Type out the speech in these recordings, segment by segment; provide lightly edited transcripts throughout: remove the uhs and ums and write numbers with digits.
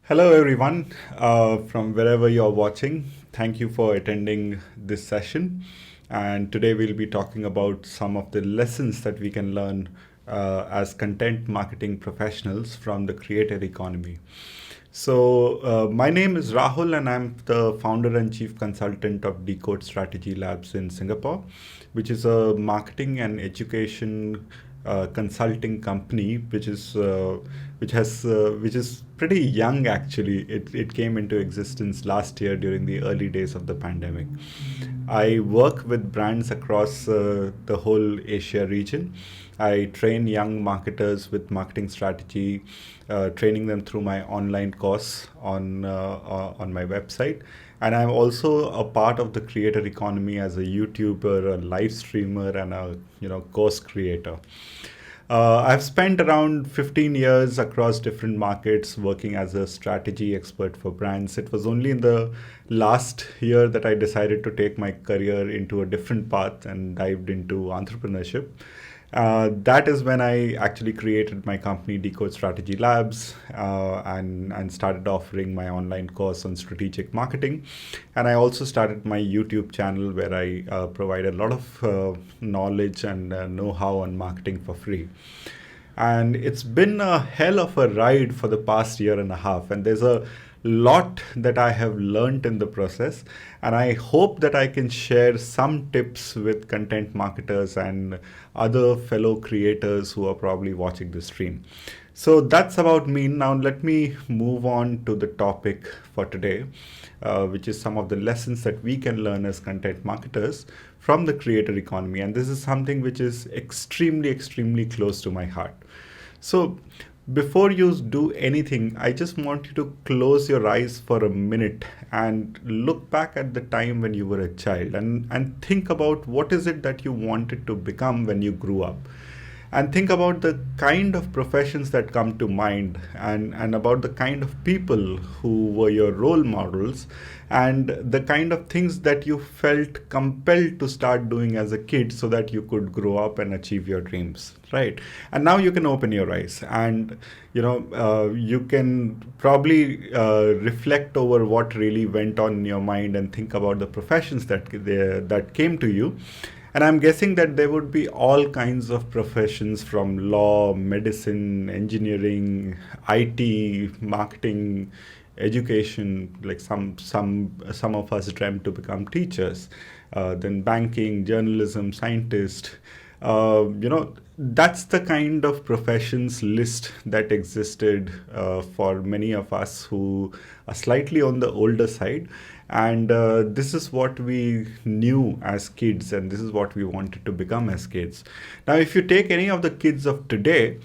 Hello, everyone, from wherever you're watching. Thank you for attending this session. And today we'll be talking about some of the lessons that we can learn as content marketing professionals from the creator economy. My name is Rahul, and I'm the founder and chief consultant of Decode Strategy Labs in Singapore, which is a marketing and education consulting company, which is pretty young actually. It came into existence last year during the early days of the pandemic. I work with brands across the whole Asia region. I train young marketers with marketing strategy, training them through my online course on my website. And I'm also a part of the creator economy as a YouTuber, a live streamer, and a course creator. I've spent around 15 years across different markets working as a strategy expert for brands. It was only in the last year that I decided to take my career into a different path and dived into entrepreneurship. That is when I actually created my company, Decode Strategy Labs, and started offering my online course on strategic marketing. And I also started my YouTube channel where I provide a lot of knowledge and know-how on marketing for free. And it's been a hell of a ride for the past year and a half. And there's a lot that I have learned in the process. And I hope that I can share some tips with content marketers and other fellow creators who are probably watching this stream. So that's about me. Now, let me move on to the topic for today, which is some of the lessons that we can learn as content marketers from the creator economy. And this is something which is extremely, extremely close to my heart. So, before you do anything, I just want you to close your eyes for a minute and look back at the time when you were a child and think about what is it that you wanted to become when you grew up. And think about the kind of professions that come to mind and about the kind of people who were your role models and the kind of things that you felt compelled to start doing as a kid so that you could grow up and achieve your dreams, right? And now you can open your eyes and you can probably reflect over what really went on in your mind and think about the professions that came to you. And I'm guessing that there would be all kinds of professions from law, medicine, engineering, IT, marketing, education. Like some of us dreamt to become teachers, then banking, journalism, scientist. That's the kind of professions list that existed for many of us who are slightly on the older side. And this is what we knew as kids, and this is what we wanted to become as kids. Now, if you take any of the kids of today,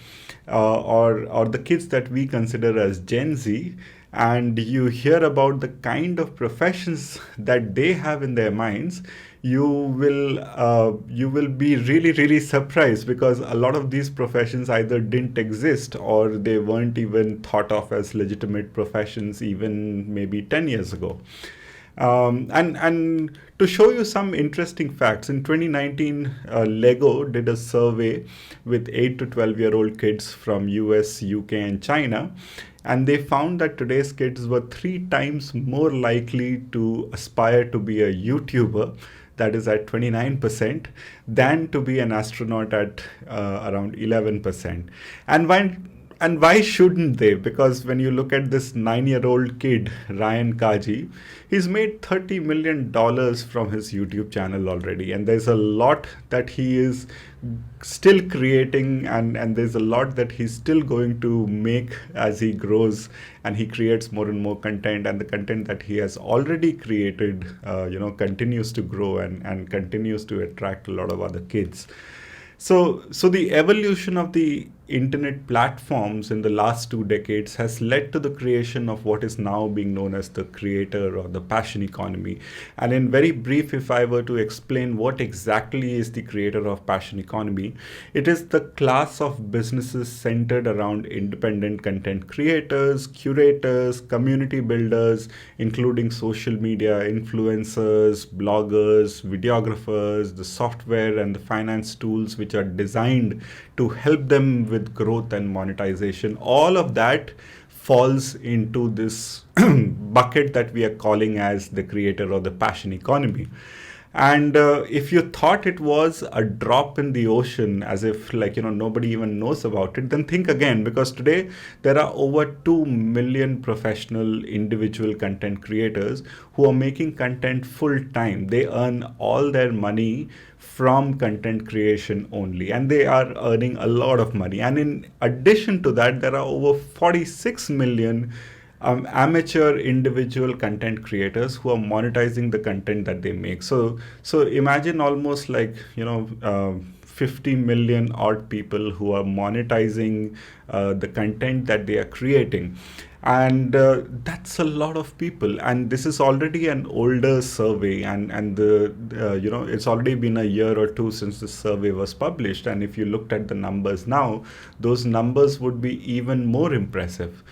or the kids that we consider as Gen Z, and you hear about the kind of professions that they have in their minds, you will be really, really surprised, because a lot of these professions either didn't exist or they weren't even thought of as legitimate professions even maybe 10 years ago. And to show you some interesting facts, in 2019, Lego did a survey with 8 to 12-year-old kids from US, UK, and China, and they found that today's kids were 3 times more likely to aspire to be a YouTuber, that is at 29%, than to be an astronaut at around 11%. And why shouldn't they? Because when you look at this 9-year-old kid, Ryan Kaji, he's made $30 million from his YouTube channel already. And there's a lot that he is still creating, and there's a lot that he's still going to make as he grows and he creates more and more content. And the content that he has already created, continues to grow and continues to attract a lot of other kids. So the evolution of the internet platforms in the last 2 decades has led to the creation of what is now being known as the creator or the passion economy. And in very brief, if I were to explain what exactly is the creator of passion economy, it is the class of businesses centered around independent content creators, curators, community builders, including social media influencers, bloggers, videographers, the software and the finance tools which are designed to help them with growth and monetization. All of that falls into this bucket that we are calling as the creator or the passion economy. And if you thought it was a drop in the ocean, as if like, nobody even knows about it, then think again, because today there are over 2 million professional individual content creators who are making content full time. They earn all their money from content creation only, and they are earning a lot of money. And in addition to that, there are over 46 million amateur individual content creators who are monetizing the content that they make. So imagine almost like 50 million odd people who are monetizing the content that they are creating. And that's a lot of people, and this is already an older survey, and the it's already been a year or two since the survey was published. And if you looked at the numbers now, those numbers would be even more impressive.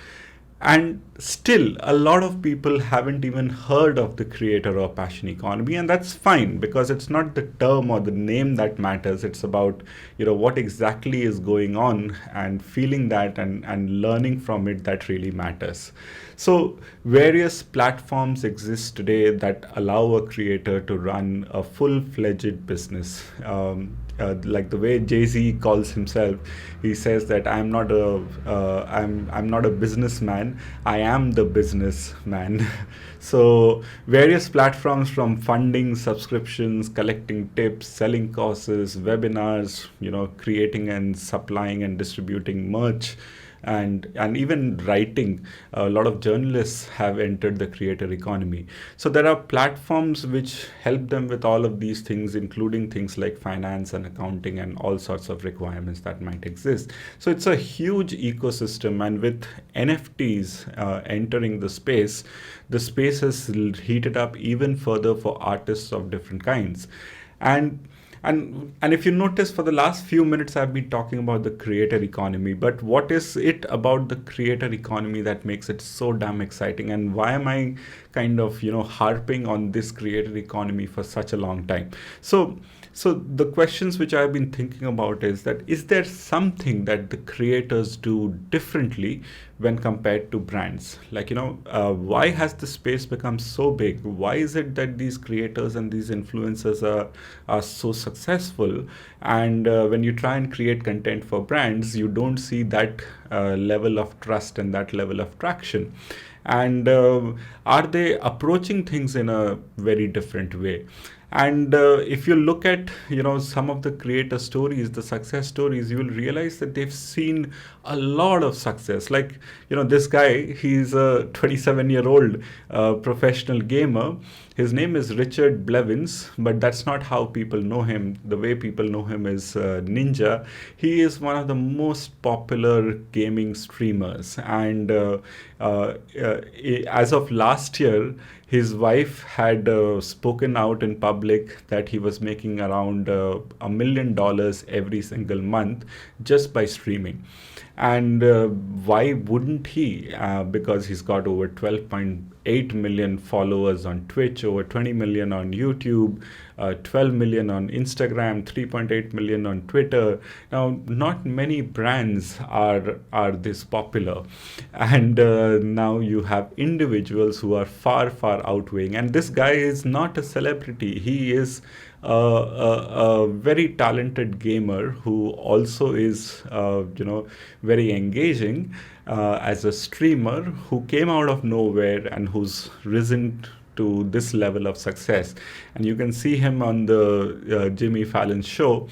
And still, a lot of people haven't even heard of the creator or passion economy, and that's fine, because it's not the term or the name that matters. It's about what exactly is going on, and feeling that and learning from it, that really matters. So various platforms exist today that allow a creator to run a full-fledged business. Like the way Jay-Z calls himself, he says that I'm not a businessman, I am the businessman. So various platforms, from funding, subscriptions, collecting tips, selling courses, webinars, creating and supplying and distributing merch, and even writing. A lot of journalists have entered the creator economy. So there are platforms which help them with all of these things, including things like finance and accounting and all sorts of requirements that might exist. So it's a huge ecosystem, and with NFTs entering the space has heated up even further for artists of different kinds. And if you notice, for the last few minutes I've been talking about the creator economy, but what is it about the creator economy that makes it so damn exciting, and why am I kind of harping on this creator economy for such a long time? So the questions which I've been thinking about is that, is there something that the creators do differently when compared to brands? Like, why has the space become so big? Why is it that these creators and these influencers are so successful? And when you try and create content for brands, you don't see that level of trust and that level of traction. And are they approaching things in a very different way? And if you look at some of the creator stories, the success stories, you will realize that they've seen a lot of success. Like this guy, he's a 27-year-old professional gamer. His name is Richard Blevins, but that's not how people know him. The way people know him is Ninja. He is one of the most popular gaming streamers, and as of last year, his wife had spoken out in public that he was making around $1 million every single month just by streaming. And why wouldn't he? Because he's got over 12.8 million followers on Twitch, over 20 million on YouTube, 12 million on Instagram, 3.8 million on Twitter. Now, not many brands are this popular. And now you have individuals who are far, far outweighing. And this guy is not a celebrity. He is a very talented gamer who also is, very engaging as a streamer, who came out of nowhere and who's risen to this level of success. And you can see him on the Jimmy Fallon show.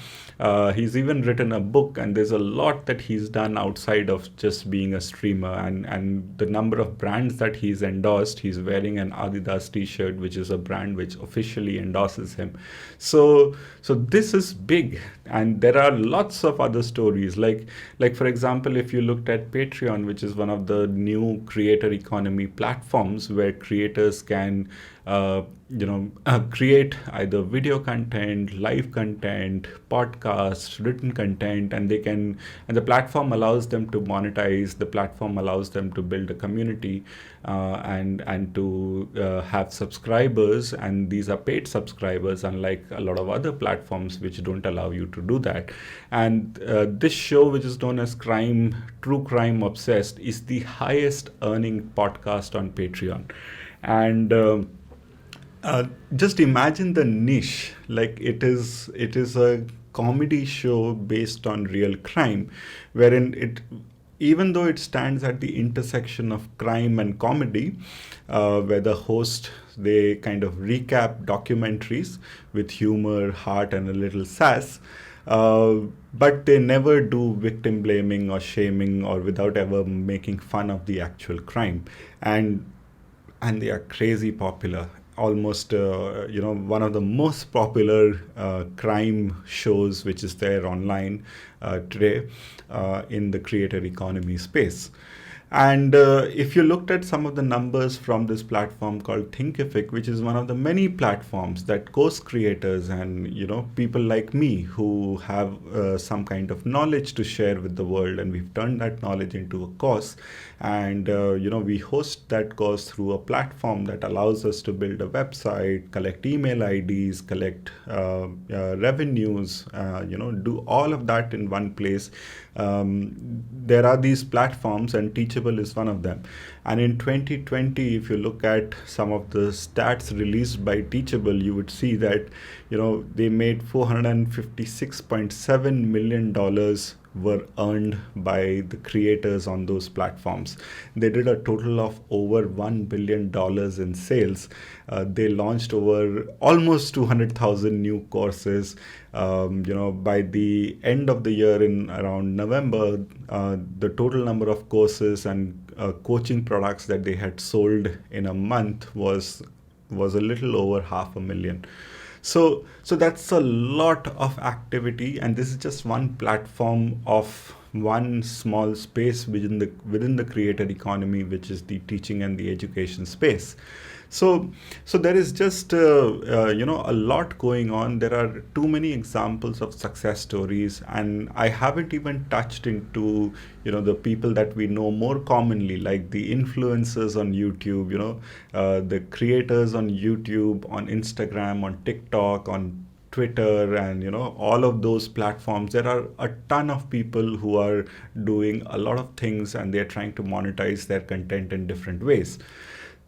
He's even written a book, and there's a lot that he's done outside of just being a streamer. And the number of brands that he's endorsed, he's wearing an Adidas t-shirt, which is a brand which officially endorses him. So this is big, and there are lots of other stories. Like for example, if you looked at Patreon, which is one of the new creator economy platforms where creators can create either video content, live content, podcast, written content, and the platform allows them to monetize. The platform allows them to build a community, and to have subscribers, and these are paid subscribers, unlike a lot of other platforms which don't allow you to do that. And this show, which is known as True Crime Obsessed, is the highest earning podcast on Patreon. And just imagine the niche. Like, it is a comedy show based on real crime, wherein it, even though it stands at the intersection of crime and comedy, where the host, they kind of recap documentaries with humor, heart, and a little sass. But they never do victim blaming or shaming, or without ever making fun of the actual crime. And they are crazy popular. Almost, one of the most popular crime shows which is there online today in the creator economy space. And if you looked at some of the numbers from this platform called Thinkific, which is one of the many platforms that course creators and people like me who have some kind of knowledge to share with the world, and we've turned that knowledge into a course, and we host that course through a platform that allows us to build a website, collect email IDs, collect revenues, do all of that in one place. There are these platforms, and Teachable is one of them. And in 2020, if you look at some of the stats released by Teachable, you would see that they made $456.7 million were earned by the creators on those platforms. They did a total of over $1 billion in sales. They launched over almost 200,000 new courses. By the end of the year, in around November, the total number of courses and coaching products that they had sold in a month was a little over 500,000. So that's a lot of activity, and this is just one platform of one small space within the creator economy, which is the teaching and the education space. So there is just a lot going on. There are too many examples of success stories, and I haven't even touched into the people that we know more commonly, like the influencers on YouTube, the creators on YouTube, on Instagram, on TikTok, on Twitter, and all of those platforms. There are a ton of people who are doing a lot of things, and they're trying to monetize their content in different ways.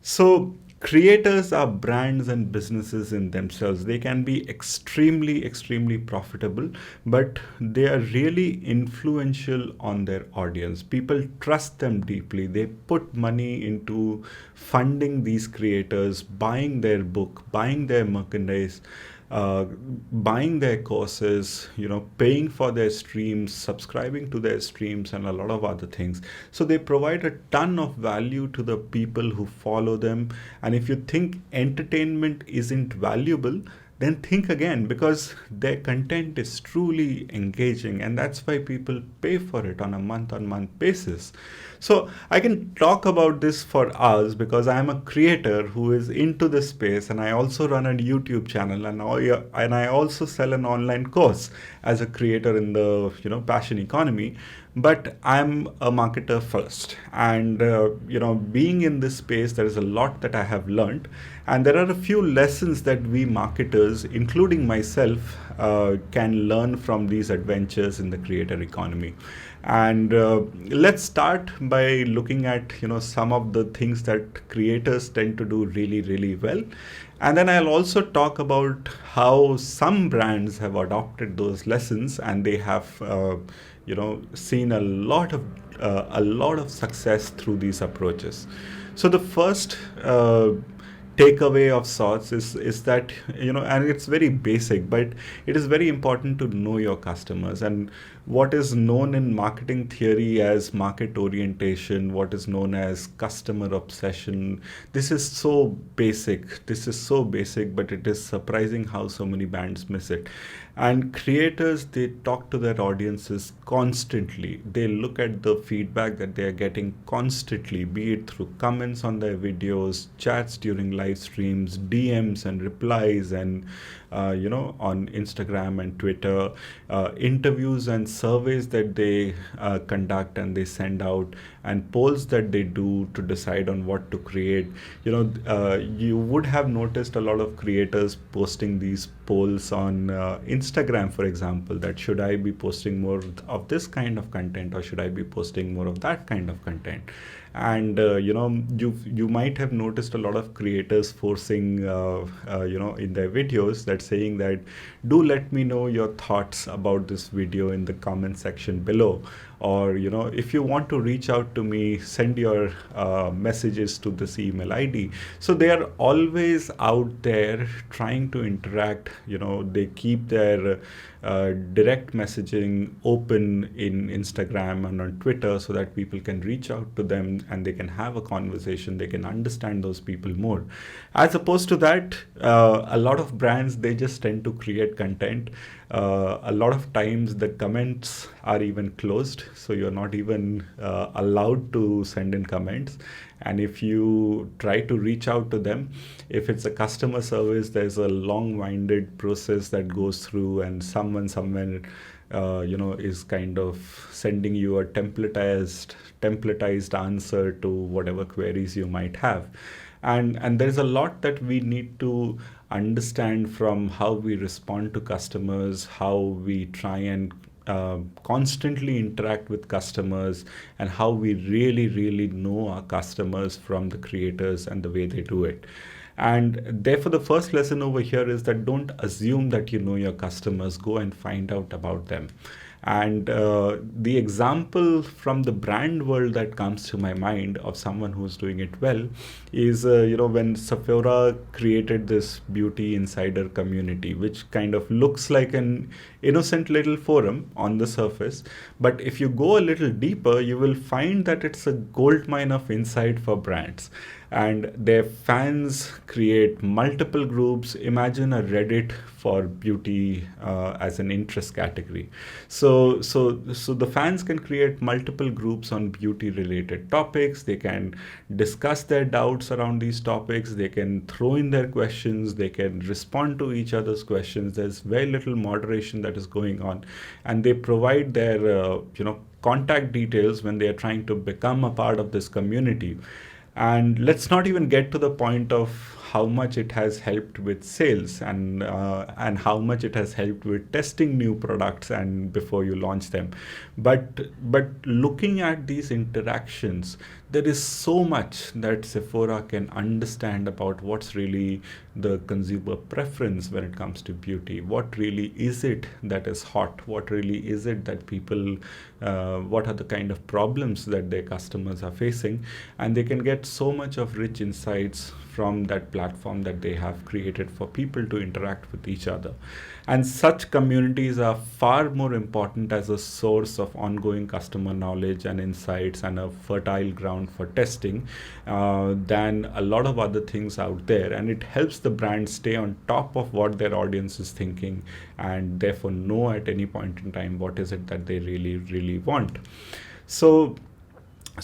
So creators are brands and businesses in themselves. They can be extremely, extremely profitable, but they are really influential on their audience. People trust them deeply. They put money into funding these creators, buying their book, buying their merchandise, buying their courses, paying for their streams, subscribing to their streams, and a lot of other things. So they provide a ton of value to the people who follow them. And if you think entertainment isn't valuable, then think again, because their content is truly engaging, and that's why people pay for it on a month-on-month basis. So I can talk about this for hours, because I am a creator who is into this space, and I also run a YouTube channel, and I also sell an online course as a creator in the passion economy. But I'm a marketer first, and being in this space, there is a lot that I have learned, and there are a few lessons that we marketers, including myself, can learn from these adventures in the creator economy. And let's start by looking at some of the things that creators tend to do really, really well. And then I'll also talk about how some brands have adopted those lessons, and they have seen a lot of success through these approaches. So the first takeaway of sorts is that and it's very basic, but it is very important to know your customers. And what is known in marketing theory as market orientation, what is known as customer obsession. This is so basic. This is so basic, but it is surprising how so many brands miss it. And creators, they talk to their audiences constantly. They look at the feedback that they are getting constantly, be it through comments on their videos, chats during live streams, DMs and replies, and on Instagram and Twitter, interviews and surveys that they conduct and they send out, and polls that they do to decide on what to create. You would have noticed a lot of creators posting these polls on Instagram, for example, that should I be posting more of this kind of content, or should I be posting more of that kind of content? And you might have noticed a lot of creators forcing in their videos that saying that, do let me know your thoughts about this video in the comment section below, or if you want to reach out to me, send your messages to this email ID. So they are always out there trying to interact. They keep their direct messaging open in Instagram and on Twitter, so that people can reach out to them and they can have a conversation, they can understand those people more. As opposed to that, a lot of brands, they just tend to create content. A lot of times the comments are even closed, so you're not even allowed to send in comments. And if you try to reach out to them, if it's a customer service, there's a long-winded process that goes through, and someone somewhere is kind of sending you a templatized answer to whatever queries you might have. And there's a lot that we need to understand from how we respond to customers, how we try and constantly interact with customers, and how we really know our customers from the creators and the way they do it. And therefore, the first lesson over here is that don't assume that you know your customers. Go and find out about them. And the example from the brand world that comes to my mind of someone who's doing it well is, when Sephora created this beauty insider community, which kind of looks like an innocent little forum on the surface. But if you go a little deeper, you will find that it's a goldmine of insight for brands. And their fans create multiple groups. Imagine a Reddit for beauty as an interest category. So the fans can create multiple groups on beauty related topics. They can discuss their doubts around these topics. They can throw in their questions. They can respond to each other's questions. There's very little moderation that is going on, and they provide their contact details when they are trying to become a part of this community. And let's not even get to the point of how much it has helped with sales, and how much it has helped with testing new products and before you launch them. But looking at these interactions, there is so much that Sephora can understand about what's really the consumer preference when it comes to beauty. What really is it that is hot? What really is it that people, what are the kind of problems that their customers are facing? And they can get so much of rich insights from that platform that they have created for people to interact with each other. And such communities are far more important as a source of ongoing customer knowledge and insights, and a fertile ground for testing, than a lot of other things out there. And it helps the brand stay on top of what their audience is thinking, and therefore know at any point in time what is it that they really want. So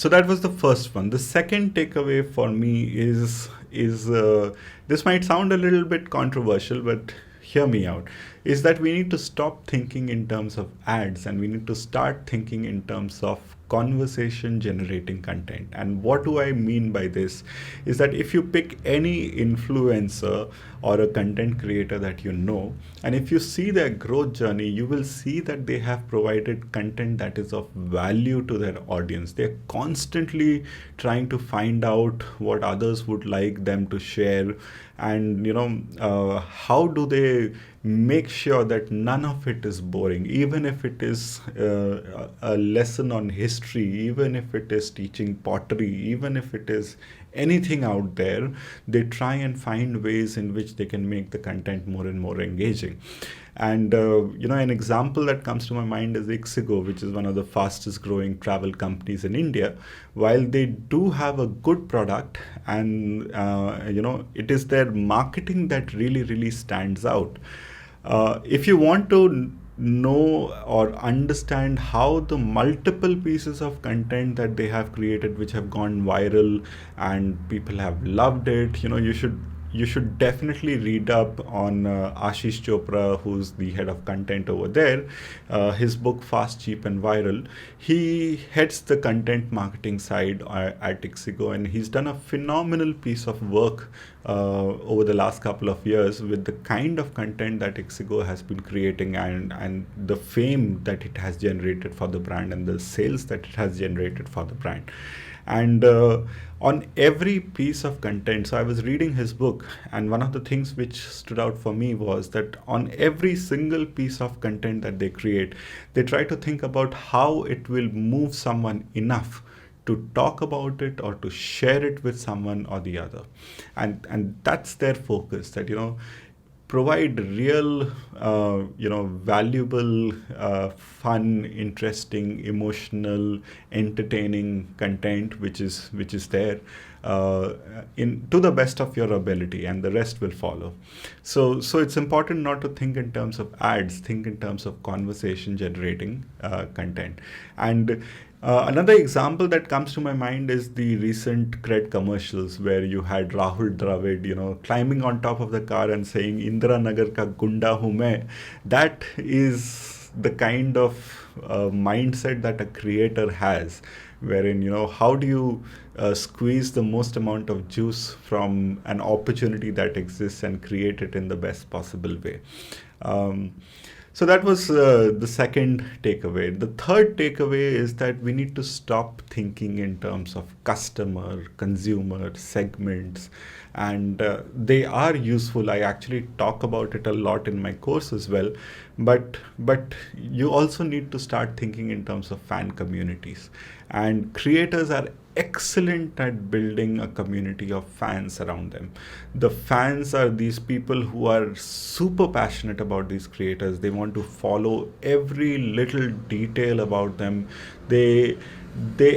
that was the first one. The second takeaway for me is this might sound a little bit controversial, but hear me out, is that we need to stop thinking in terms of ads, and we need to start thinking in terms of conversation generating content. And what do I mean by this is that if you pick any influencer or a content creator that you know, and if you see their growth journey, you will see that they have provided content that is of value to their audience. They're constantly trying to find out what others would like them to share, and how do they make sure that none of it is boring, even if it is a lesson on history, even if it is teaching pottery, even if it is anything out there. They try and find ways in which they can make the content more and more engaging. And an example that comes to my mind is Ixigo, which is one of the fastest growing travel companies in India. While they do have a good product, and it is their marketing that really stands out. If you want to know or understand how the multiple pieces of content that they have created, which have gone viral and people have loved it, you should definitely read up on Ashish Chopra, who's the head of content over there. His book Fast, Cheap, and Viral. He heads the content marketing side at Ixigo, and he's done a phenomenal piece of work over the last couple of years with the kind of content that Ixigo has been creating, and the fame that it has generated for the brand and the sales that it has generated for the brand. And on every piece of content, so I was reading his book, and one of the things which stood out for me was that on every single piece of content that they create, they try to think about how it will move someone enough to talk about it or to share it with someone or the other. And that's their focus, that provide real valuable, fun, interesting, emotional, entertaining content, which is there in to the best of your ability, and the rest will follow. So it's important not to think in terms of ads, think in terms of conversation generating content. And another example that comes to my mind is the recent Cred commercials, where you had Rahul Dravid, climbing on top of the car and saying "Indira Nagar ka gunda hu main." That is the kind of mindset that a creator has, wherein how do you squeeze the most amount of juice from an opportunity that exists and create it in the best possible way. Um, so that was the second takeaway. The third takeaway is that we need to stop thinking in terms of customer, consumer, segments, and they are useful. I actually talk about it a lot in my course as well. But you also need to start thinking in terms of fan communities, and creators are excellent at building a community of fans around them. The fans are these people who are super passionate about these creators. They want to follow every little detail about them. They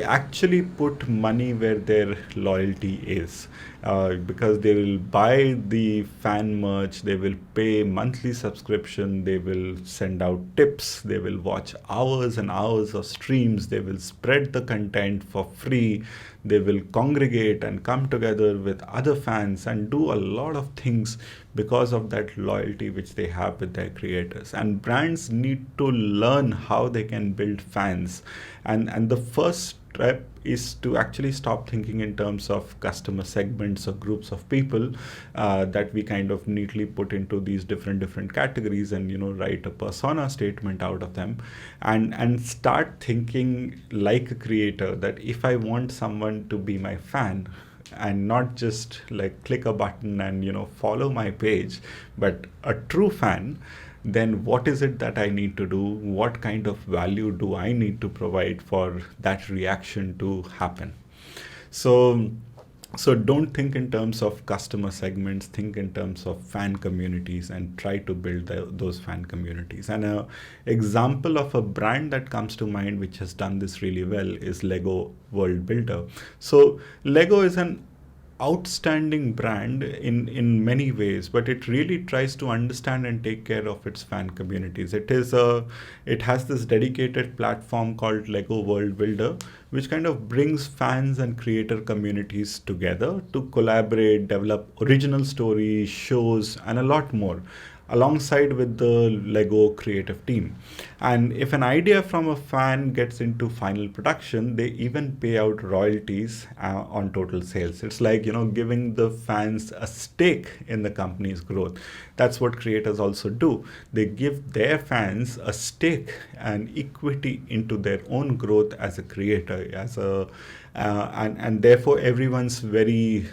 actually put money where their loyalty is, because they will buy the fan merch, they will pay monthly subscription, they will send out tips, they will watch hours and hours of streams, they will spread the content for free, they will congregate and come together with other fans and do a lot of things because of that loyalty which they have with their creators. And brands need to learn how they can build fans, and the first step is to actually stop thinking in terms of customer segments or groups of people that we kind of neatly put into these different categories, and write a persona statement out of them, and start thinking like a creator, that if I want someone to be my fan and not just like click a button and follow my page, but a true fan, then what is it that I need to do? What kind of value do I need to provide for that reaction to happen? So don't think in terms of customer segments, think in terms of fan communities, and try to build those fan communities. And an example of a brand that comes to mind which has done this really well is Lego World Builder. So Lego is an outstanding brand in many ways, but it really tries to understand and take care of its fan communities. It has this dedicated platform called Lego World Builder, which kind of brings fans and creator communities together to collaborate, develop original stories, shows, and a lot more, alongside with the Lego creative team. And if an idea from a fan gets into final production, they even pay out royalties on total sales. It's like, giving the fans a stake in the company's growth. That's what creators also do. They give their fans a stake and equity into their own growth as a creator, and therefore everyone's very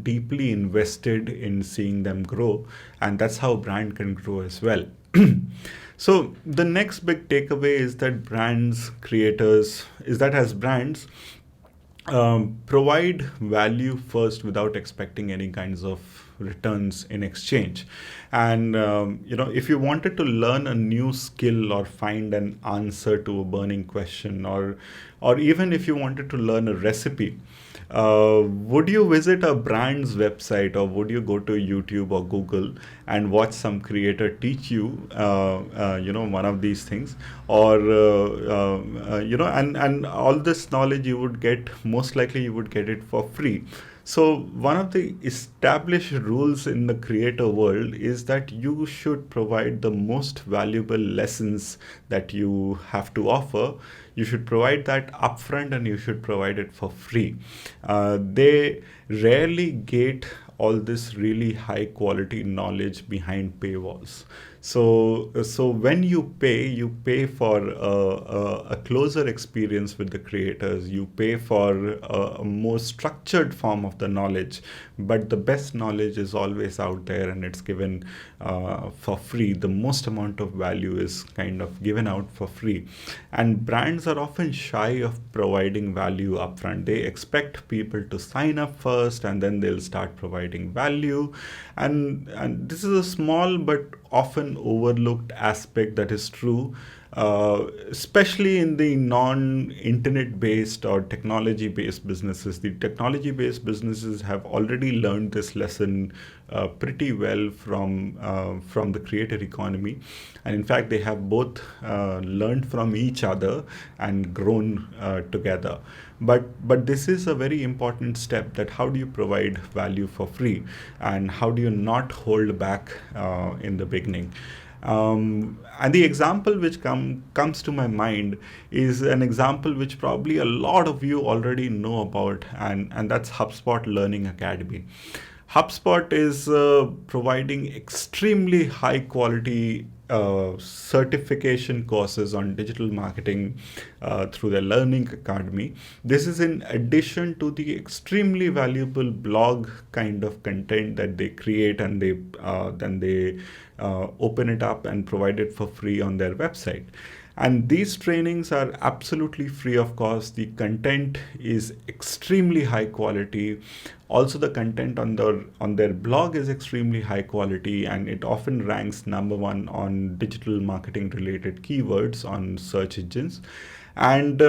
deeply invested in seeing them grow, and that's how brand can grow as well. So the next big takeaway is that as brands, provide value first without expecting any kinds of returns in exchange. And if you wanted to learn a new skill or find an answer to a burning question, or even if you wanted to learn a recipe, would you visit a brand's website, or would you go to YouTube or Google and watch some creator teach you, one of these things, or and all this knowledge you would get, most likely you would get it for free. So one of the established rules in the creator world is that you should provide the most valuable lessons that you have to offer. You should provide that upfront, and you should provide it for free. They rarely get all this really high quality knowledge behind paywalls. So when you pay for a closer experience with the creators. You pay for a more structured form of the knowledge, but the best knowledge is always out there, and it's given for free. The most amount of value is kind of given out for free, and brands are often shy of providing value upfront. They expect people to sign up first, and then they'll start providing value, and this is a small but often overlooked aspect that is true, especially in the non-internet based or technology based businesses. The technology based businesses have already learned this lesson pretty well from the creator economy, and in fact they have both learned from each other and grown together. But this is a very important step, that how do you provide value for free, and how do you not hold back in the beginning. And the example which comes to my mind is an example which probably a lot of you already know about, and that's HubSpot Learning Academy. HubSpot is providing extremely high quality certification courses on digital marketing through their Learning Academy. This is in addition to the extremely valuable blog kind of content that they create, and then they open it up and provide it for free on their website. And these trainings are absolutely free of cost. The content is extremely high quality. Also, the content on their blog is extremely high quality, and it often ranks number one on digital marketing related keywords on search engines. And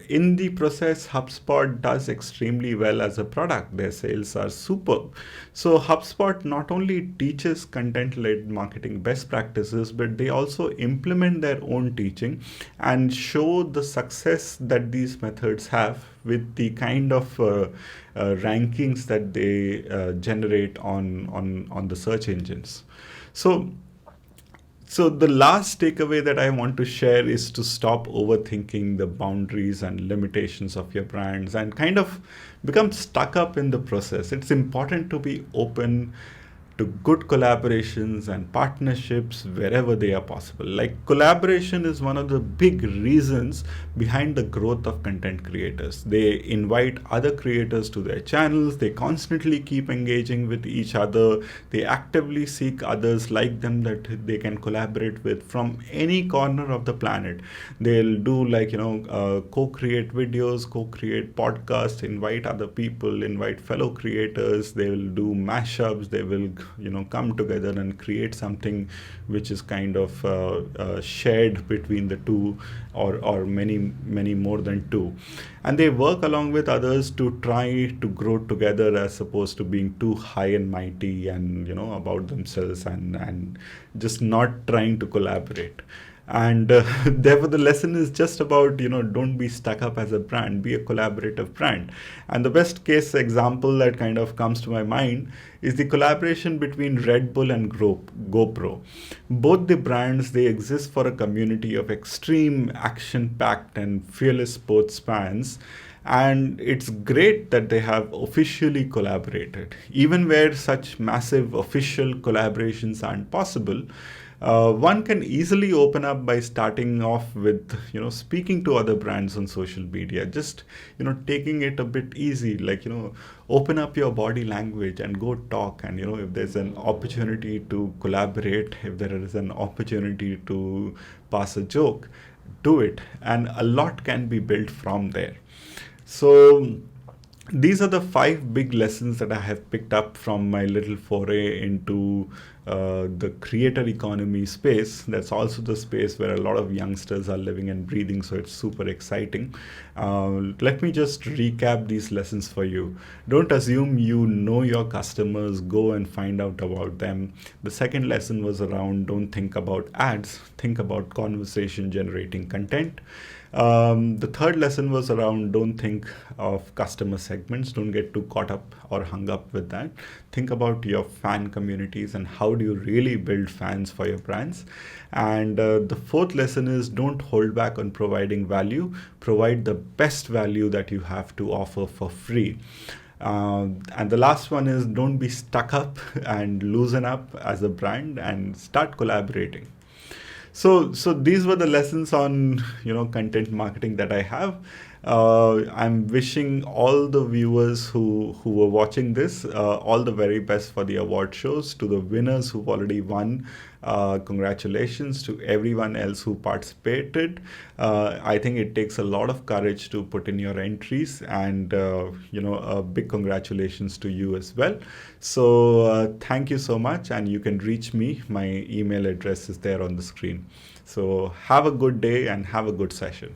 in the process, HubSpot does extremely well as a product. Their sales are superb. So HubSpot not only teaches content-led marketing best practices, but they also implement their own teaching and show the success that these methods have with the kind of rankings that they generate on the search engines. So the last takeaway that I want to share is to stop overthinking the boundaries and limitations of your brands and kind of become stuck up in the process. It's important to be open to good collaborations and partnerships wherever they are possible. Like, collaboration is one of the big reasons behind the growth of content creators. They invite other creators to their channels, they constantly keep engaging with each other, they actively seek others like them that they can collaborate with from any corner of the planet. They'll do co-create videos, co-create podcasts, invite other people, invite fellow creators. They will do mashups. They will come together and create something which is kind of shared between the two, or many more than two, and they work along with others to try to grow together, as opposed to being too high and mighty and about themselves and just not trying to collaborate. And therefore the lesson is just about don't be stuck up as a brand, be a collaborative brand. And the best case example that kind of comes to my mind is the collaboration between Red Bull and GoPro. Both the brands, they exist for a community of extreme action packed and fearless sports fans, and it's great that they have officially collaborated. Even where such massive official collaborations aren't possible, one can easily open up by starting off with speaking to other brands on social media, just taking it a bit easy, like open up your body language and go talk. And if there's an opportunity to collaborate, if there is an opportunity to pass a joke, do it, and a lot can be built from there. So These are the 5 big lessons that I have picked up from my little foray into the creator economy space. That's also the space where a lot of youngsters are living and breathing, so it's super exciting. Let me just recap these lessons for you. Don't assume you know your customers, go and find out about them. The second lesson was around don't think about ads, think about conversation generating content. The third lesson was around don't think of customer segments, don't get too caught up or hung up with that. Think about your fan communities and how do you really build fans for your brands. And the fourth lesson is don't hold back on providing value, provide the best value that you have to offer for free. And the last one is don't be stuck up and loosen up as a brand and start collaborating. So these were the lessons on content marketing that I have. I'm wishing all the viewers who were watching this all the very best for the award shows. To the winners who've already won, congratulations. To everyone else who participated, I think it takes a lot of courage to put in your entries, and a big congratulations to you as well. So thank you so much, and you can reach me. My email address is there on the screen. So have a good day and have a good session.